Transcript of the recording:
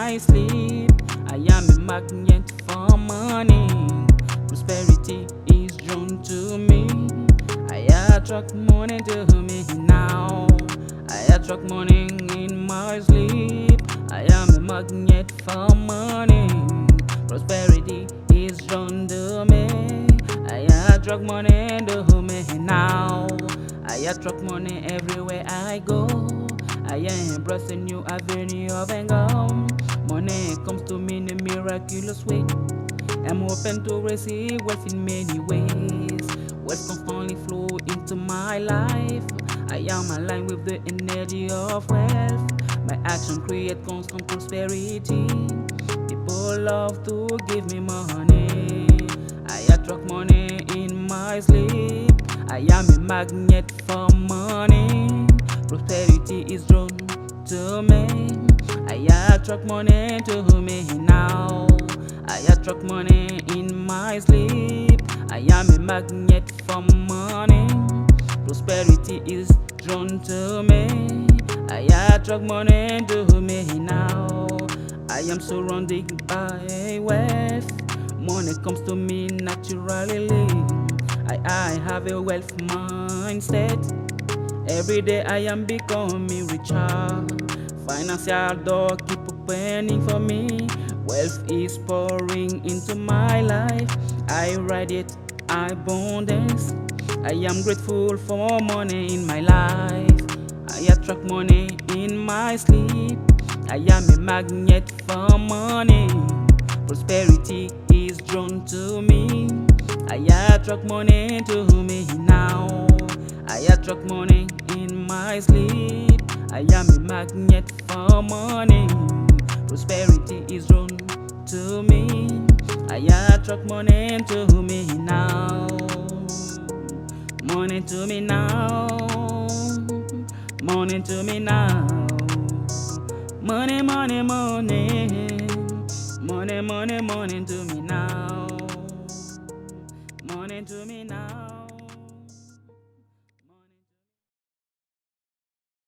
my sleep. I am a magnet for money. Prosperity is drawn to me. I attract money to me now. I attract money in my sleep. I am a magnet for money. Prosperity is drawn to me. I attract money to me now. I attract money everywhere I go. I am embracing new avenue of income. Money comes to me in a miraculous way. I'm open to receive wealth in many ways. Wealth constantly flow into my life. I am aligned with the energy of wealth. My action create constant prosperity. People love to give me money. I attract money in my sleep. I am a magnet for money. Prosperity is drawn to me. I attract money to me now. I attract money in my sleep. I am a magnet for money. Prosperity is drawn to me. I attract money to me now. I am surrounded by wealth. Money comes to me naturally. I have a wealth mindset. Every day I am becoming richer. Financial door keep opening for me. Wealth is pouring into my life. I radiate abundance. I am grateful for money in my life. I attract money in my sleep. I am a magnet for money. Prosperity is drawn to me. I attract money to me now. I attract money in my sleep. I am a magnet for money. Prosperity is drawn to me. I attract money to me now. Money to me now. Money to me now. Money, money, money. Money, money, money to